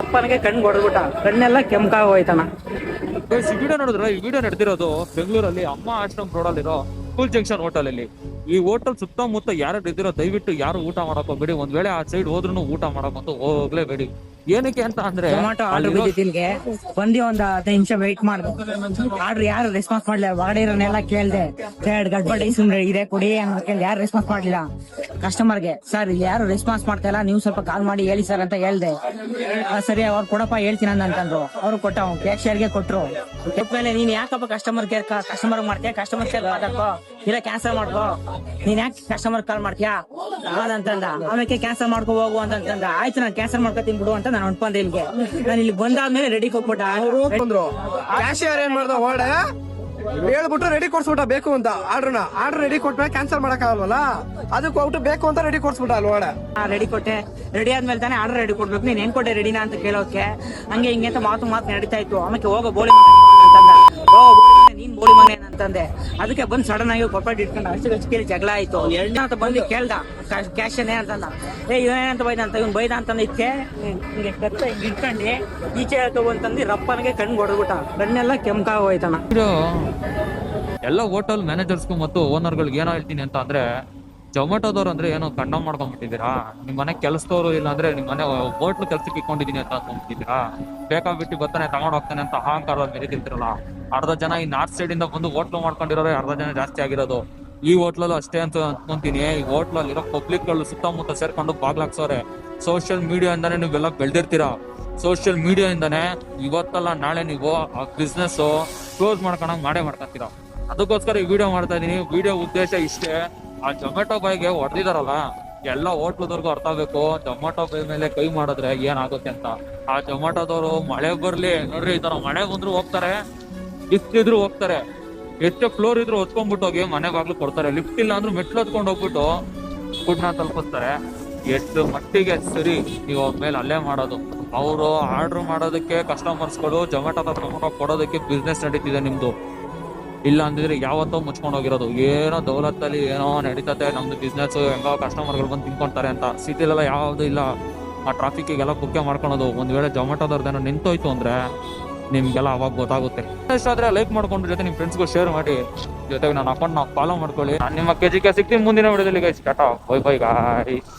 ರಪ್ಪನಿಗೆ ಕಣ್ಣು ಹೊಡೆದ್ಬಿಟ್ಟ, ಕಣ್ಣೆಲ್ಲ ಕೆಂಪಾಗ ಹೋಯ್ತಣ. ಈ ವಿಡಿಯೋ ನೋಡಿದ್ರೆ, ಈ ವಿಡಿಯೋ ನಡೆದಿರೋದು ಬೆಂಗಳೂರಲ್ಲಿ ಅಮ್ಮ ಆಶ್ರಮ್ ರೋಡ್ ಅಲ್ಲಿರೋ ಸ್ಕೂಲ್ ಜಂಕ್ಷನ್ ಹೋಟೆಲ್ ಅಲ್ಲಿ. ಈ ಹೋಟೆಲ್ ಸುತ್ತಮುತ್ತ ಯಾರು ಇದ್ದೀರೋ ದಯವಿಟ್ಟು ಯಾರು ಊಟ ಮಾಡಕ್ ಹೋಗ್ಬೇಡಿ. ಒಂದ್ ವೇಳೆ ಆ ಸೈಡ್ ಹೋದ್ರೂ ಊಟ ಮಾಡಕ್ ಹೋಗ್ಲೇಬೇಡಿ. ಏನಕ್ಕೆ ಅಂತ ಅಂದ್ರೆ ಟೊಮಾಟೊ ಆರ್ಡರ್ ಬಿದ್ದಿಲ್ಗೆ ಬಂದಿ ಒಂದ್ 15 ನಿಮಿಷ ವೆಯ್ಟ್ ಮಾಡ್ದೆ. ಆರ್ಡರ್ ಯಾರು ರೆಸ್ಪಾನ್ಸ್ ಮಾಡ್ಲಿಲ್ಲ. ಹೊರಗಡೆ ಇರೋನೆಲ್ಲ ಕೇಳ್ದೆ, ಗಡ್ಬಡಿ ಸುಮ್ನೆ ಇದೆ ಕೊಡಿ ಅಂತ ಕೇಳ್ದೆ, ಯಾರು ರೆಸ್ಪಾನ್ಸ್ ಮಾಡ್ಲಿಲ್ಲ. ಕಸ್ಟಮರ್ಗೆ ಸರ್ ಯಾರು ರೆಸ್ಪಾನ್ಸ್ ಮಾಡ್ತಾ ಇಲ್ಲ, ನೀವು ಸ್ವಲ್ಪ ಕಾಲ್ ಮಾಡಿ ಹೇಳಿ ಸರ್ ಅಂತ ಹೇಳ್ದೆ. ಸರಿ ಅವ್ರು ಕೊಡಪ್ಪ ಹೇಳ್ತೀನಿ ಅಂತಂದ್ರು. ಅವ್ರು ಕೊಟ್ಟ ಕ್ಯಾಶಿಯರ್ಗೆ ಕೊಟ್ರು. ಮೇಲೆ ನೀನ್ ಯಾಕಪ್ಪ ಕಸ್ಟಮರ್ ಮಾಡ್ತೀಯ, ಕಸ್ಟಮರ್ ಕೇರ್ ಮಾತಾಡ್ಕೋ, ಇಲ್ಲ ಕ್ಯಾನ್ಸಲ್ ಮಾಡ್ಕೋ, ನೀನ್ ಯಾಕೆ ಕಸ್ಟಮರ್ ಕಾಲ್ ಮಾಡ್ತೀಯಾ ಅಂತಂದ. ಆಮೇಲೆ ಕ್ಯಾನ್ಸಲ್ ಮಾಡ್ಕೋ ಹೋಗು ಅಂತಂದ. ಆಯ್ತು ನಾನು ಕ್ಯಾನ್ಸಲ್ ಮಾಡ್ಕೊತೀನಿ ಬಿಡು ಅಂತ ನಾನು ಹೊಂಟ್ಬಂದೆ ಇಲ್ಲಿಗೆ. ನಾನು ಇಲ್ಲಿ ಬಂದಾದ್ಮೇಲೆ ರೆಡಿ ಕೊಟ್ಬಿಟ್ಟ. ಕ್ಯಾಶಿಯರ್ ಏನ್ ಮಾಡ್ದ ಓಡೆ ಹೇಳ್ಬಿಟ್ಟು ರೆಡಿ ಕೊಡ್ಸ್ಬಿಟ್ಟ ಬೇಕು ಅಂತ. ಆರ್ಡರ್ ರೆಡಿ ಕೊಟ್ಮೇಲೆ ಕ್ಯಾನ್ಸಲ್ ಮಾಡಕ್ ಆಗಲ್ವಲ್ಲ, ಅದಕ್ಕೆ ಹೋಗ್ಬಿಟ್ಟು ಬೇಕು ಅಂತ ರೆಡಿ ಕೊಡ್ಸ್ಬಿಟ್ಟ ಅಲ್ವಾಡೆ. ರೆಡಿ ಕೊಟ್ಟೆ, ರೆಡಿ ಆದ್ಮೇಲೆ ತಾನೇ ಆರ್ಡರ್ ರೆಡಿ ಕೊಡ್ಬೇಕು. ನೀನ್ ಏನ್ ಕೊಟ್ಟೆ ರೆಡಿನಾ ಅಂತ ಕೇಳೋಕೆ. ಹಂಗೆ ಹಿಂಗೆ ಅಂತ ಮಾತು ನಡೀತಾ ಇತ್ತು. ಆಮೇಲೆ ಹೋಗೋ ಬೋಳಿ ಅಂತಂದ. ನೀನ್ ಬೋಳಿ ಮನೆ ಅಂತಂದೆ. ಅದಕ್ಕೆ ಬಂದ್ ಸಡನ್ ಆಗಿ ಕೊಪ್ಪಟ್ಟು ಇಟ್ಕೊಂಡು ಅಷ್ಟು ಜಗಳ ಆಯ್ತು. ಎರಡನೇ ಅಂತ ಬಂದು ಕೇಳ್ದ ಕ್ಯಾಶನೇ ಅಂತಂದ. ಇವೇನಂತ ಬೈದ ಅಂತ ಇವ್ನು ಬೈದ ಅಂತಂದ ಇದಕ್ಕೆ ಹಿಂಗೆ ಕತ್ತ ಹಿಂಗೆ ಇಟ್ಕೊಂಡು ಈಚೆ ಹೇಳ್ತಂದು ರಪ್ಪನಿಗೆ ಕಣ್ಣು ಹೊಡೆದ್ಬಿಟ್ಟ, ಕಣ್ಣೆಲ್ಲ ಕೆಂಪಾಗ ಹೋಯ್ತಣ. ಎಲ್ಲ ಹೋಟೆಲ್ ಮ್ಯಾನೇಜರ್ಸ್ಗೂ ಮತ್ತು ಓನರ್ಗಳಿಗೆ ಏನೋ ಹೇಳ್ತೀನಿ ಅಂತ ಅಂದ್ರೆ, ಜೊಮ್ಯಾಟೋದವ್ರು ಅಂದ್ರೆ ಏನೋ ಕಂಡಮ್ ಮಾಡ್ಕೊಂಡ್ಬಿಟ್ಟಿದ್ದೀರಾ. ನಿಮ್ ಮನೆ ಕೆಲಸದವ್ರು ಇಲ್ಲ ಅಂದ್ರೆ ನಿಮ್ ಮನೆ ಹೋಟ್ಲು ಕೆಲ್ಸಕ್ಕೆ ಇಟ್ಕೊಂಡಿದೀನಿ ಅಂತ ಅನ್ಕೊಂಡ್ಬಿಟ್ಟಿದ್ದೀರಾ. ಬೇಕಾಗ್ಬಿಟ್ಟು ಬರ್ತಾನೆ ತಗೊಂಡ್ ಹೋಗ್ತಾನೆ ಅಂತ ಅಹಂಕಾರವಾಗಿ ಮೆರೀತಿರ್ತಿರಲ್ಲ. ಅರ್ಧ ಜನ ಈ ನಾರ್ತ್ ಸೈಡ್ ಇಂದ ಬಂದು ಹೋಟ್ಲು ಮಾಡ್ಕೊಂಡಿರೋರು ಅರ್ಧ ಜನ ಜಾಸ್ತಿ ಆಗಿರೋದು. ಈ ಹೋಟ್ಲಲ್ಲೂ ಅಷ್ಟೇ ಅಂತ ಅನ್ಕೊಂತೀನಿ. ಈ ಹೋಟ್ಲಲ್ಲಿರೋ ಪಬ್ಲಿಕ್ ಗಳು ಸುತ್ತಮುತ್ತ ಸೇರ್ಕೊಂಡು ಬಾಗ್ಲಾಕ್ಸೋರೆ. ಸೋಷಿಯಲ್ ಮೀಡಿಯಾ ಇಂದಾನೆ ನೀವೆಲ್ಲ ಬೆಳ್ದಿರ್ತೀರಾ. ಸೋಷಿಯಲ್ ಮೀಡಿಯಾ ಇಂದಾನೆ ಇವತ್ತಲ್ಲ ನಾಳೆ ನೀವು ಆ ಬಿಸ್ನೆಸ್ ಕ್ಲೋಸ್ ಮಾಡ್ಕೊಂಡಂಗ್ ಮಾಡ್ಕೊಂತೀರಾ. ಅದಕ್ಕೋಸ್ಕರ ಈ ವಿಡಿಯೋ ಮಾಡ್ತಾ ಇದೀನಿ. ವಿಡಿಯೋ ಉದ್ದೇಶ ಇಷ್ಟೇ, ಆ ಜೊಮ್ಯಾಟೊ ಬಾಯ್ಗೆ ಹೊಡೆದಿದಾರಲ್ಲ ಎಲ್ಲ ಹೋಟ್ಲದವ್ರಿಗೂ ಅರ್ಥ ಆಗ್ಬೇಕು. ಜೊಮ್ಯಾಟೊ ಬಾಯ್ ಮೇಲೆ ಕೈ ಮಾಡಿದ್ರೆ ಏನಾಗುತ್ತೆ ಅಂತ. ಆ ಜೊಮ್ಯಾಟೊದವರು ಮಳೆ ಬರ್ಲಿ ನೋಡ್ರಿ, ಈ ತರ ಮಳೆ ಬಂದ್ರು ಹೋಗ್ತಾರೆ, ಇಷ್ಟಿದ್ರು ಹೋಗ್ತಾರೆ. ಎಷ್ಟು ಫ್ಲೋರ್ ಇದ್ರು ಹೊತ್ಕೊಂಡ್ಬಿಟ್ಟು ಹೋಗಿ ಮನೆ ಬಾಗ್ಲು ಕೊಡ್ತಾರೆ. ಲಿಫ್ಟ್ ಇಲ್ಲ ಅಂದ್ರೂ ಮೆಟ್ಲು ಹೊತ್ಕೊಂಡು ಹೋಗ್ಬಿಟ್ಟು ಫುಡ್ನ ತಲುಪಿಸ್ತಾರೆ. ಎಷ್ಟು ಮಟ್ಟಿಗೆ ಸರಿ ನೀವು ಮೇಲೆ ಅಲ್ಲೇ ಮಾಡೋದು. ಅವರು ಆರ್ಡರ್ ಮಾಡೋದಕ್ಕೆ ಕಸ್ಟಮರ್ಸ್ಗಳು ಜೊಮ್ಯಾಟೊ ಕೊಡೋದಕ್ಕೆ ಬಿಸ್ನೆಸ್ ನಡೀತಿದೆ ನಿಮ್ದು. ಇಲ್ಲ ಅಂದಿದ್ರೆ ಯಾವತ್ತೋ ಮುಚ್ಕೊಂಡು ಹೋಗಿರೋದು. ಏನೋ ದೌಲತ್ತಲ್ಲಿ ಏನೋ ನಡೀತತೆ ನಮ್ದು ಬಿಸ್ನೆಸ್, ಹೆಂಗೋ ಕಸ್ಟಮರ್ಗಳು ಬಂದು ತಿನ್ಕೊಂತಾರೆ ಅಂತ. ಸಿಟಿಲೆಲ್ಲ ಯಾವ್ದು ಇಲ್ಲ. ಆ ಟ್ರಾಫಿಕ್ಗೆಲ್ಲ ಕುಕ್ಕೆ ಮಾಡ್ಕೊಳೋದು. ಒಂದ್ ವೇಳೆ ಜೊಮ್ಯಾಟೊದವ್ರದ್ದೇನೋ ನಿಂತೋಯ್ತು ಅಂದ್ರೆ ನಿಮ್ಗೆಲ್ಲ ಅವಾಗ ಗೊತ್ತಾಗುತ್ತೆ. ಇಷ್ಟ ಆದ್ರೆ ಲೈಕ್ ಮಾಡ್ಕೊಂಡು ಜೊತೆ ನಿಮ್ ಫ್ರೆಂಡ್ಸ್ಗೂ ಶೇರ್ ಮಾಡಿ, ಜೊತೆಗೆ ನನ್ನ ಅಕೌಂಟ್ ಫಾಲೋ ಮಾಡ್ಕೊಳ್ಳಿ. ನಾನು ನಿಮ್ಮ KGK ಸಿಗ್ತೀನಿ ಮುಂದಿನ ವಿಡಿಯೋದಲ್ಲಿ guys. Tata bye bye guys.